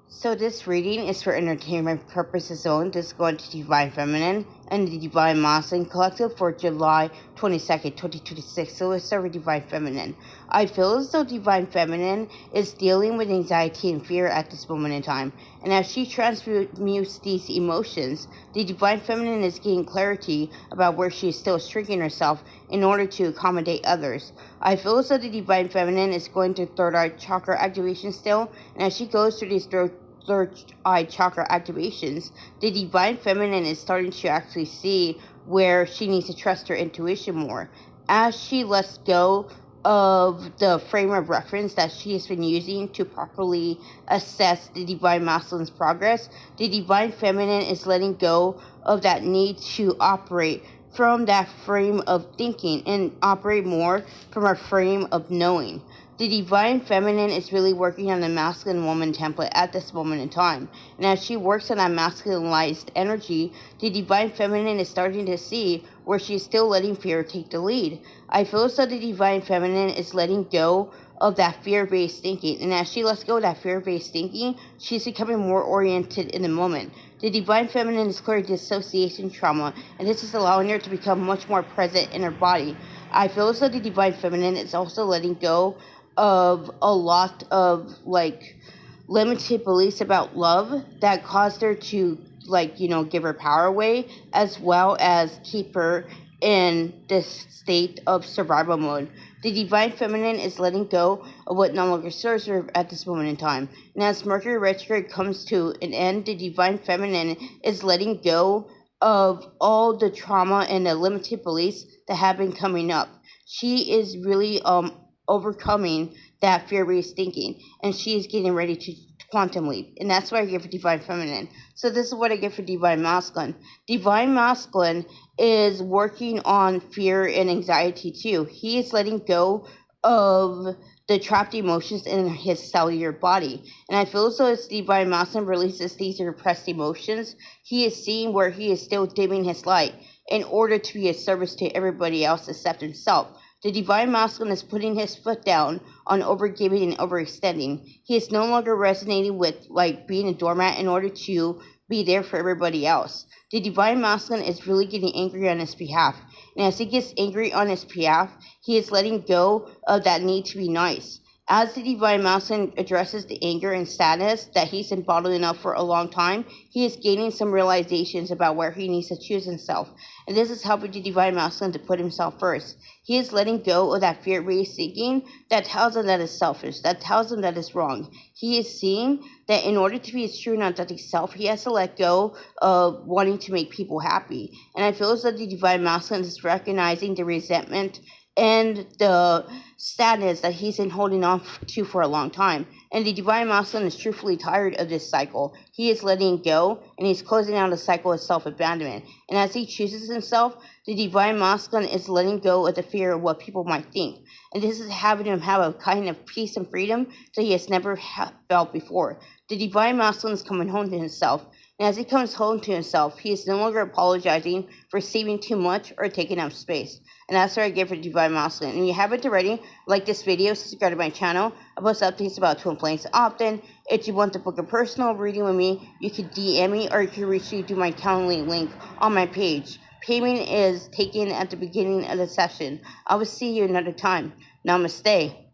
So this reading is for entertainment purposes only. This is going to Divine Feminine and the Divine Masculine Collective for July 22nd, 2026. So let's start with Divine Feminine. I feel as though Divine Feminine is dealing with anxiety and fear at this moment in time. And as she transmutes these emotions, the Divine Feminine is gaining clarity about where she is still shrinking herself in order to accommodate others. I feel as though the Divine Feminine is going through third eye chakra activation still. And as she goes through these third eye chakra activations, the Divine Feminine is starting to actually see where she needs to trust her intuition more. As she lets go of the frame of reference that she has been using to properly assess the Divine Masculine's progress, the Divine Feminine is letting go of that need to operate from that frame of thinking and operate more from a frame of knowing. The Divine Feminine is really working on the masculine woman template at this moment in time. And as she works on that masculinized energy, the Divine Feminine is starting to see where she's still letting fear take the lead. I feel as though the Divine Feminine is letting go of that fear-based thinking. And as she lets go of that fear-based thinking, she's becoming more oriented in the moment. The Divine Feminine is clearing dissociation trauma, and this is allowing her to become much more present in her body. I feel as though the Divine Feminine is also letting go of a lot of limited beliefs about love that caused her to give her power away, as well as keep her in this state of survival mode. The Divine Feminine is letting go of what no longer serves her at this moment in time. And as Mercury retrograde comes to an end, the Divine Feminine is letting go of all the trauma and the limited beliefs that have been coming up. She is really overcoming that fear-based thinking, and she is getting ready to quantum leap, and that's what I get for Divine Feminine. So this is what I get for Divine Masculine. Divine Masculine is working on fear and anxiety too. He is letting go of the trapped emotions in his cellular body. And I feel as though as Divine Masculine releases these repressed emotions, he is seeing where he is still dimming his light in order to be a service to everybody else except himself. The Divine Masculine is putting his foot down on overgiving and overextending. He is no longer resonating with being a doormat in order to be there for everybody else. The Divine Masculine is really getting angry on his behalf. And as he gets angry on his behalf, he is letting go of that need to be nice. As the Divine Masculine addresses the anger and sadness that he's been bottling up for a long time, he is gaining some realizations about where he needs to choose himself. And this is helping the Divine Masculine to put himself first. He is letting go of that fear-based thinking that tells him that is selfish, that tells him that is wrong. He is seeing that in order to be his true and authentic self, he has to let go of wanting to make people happy. And I feel as though the Divine Masculine is recognizing the resentment and the sadness that he's been holding on to for a long time. And the Divine Masculine is truthfully tired of this cycle. He is letting go, and he's closing out a cycle of self-abandonment. And as he chooses himself, the Divine Masculine is letting go of the fear of what people might think. And this is having him have a kind of peace and freedom that he has never felt before. The Divine Masculine is coming home to himself. And as he comes home to himself, he is no longer apologizing for receiving too much or taking up space. And that's what I get for Divine Masculine. And if you haven't already, like this video, subscribe to my channel. I post updates about twin flames often. If you want to book a personal reading with me, you can DM me, or you can reach me through my Calendly link on my page. Payment is taken at the beginning of the session. I will see you another time. Namaste.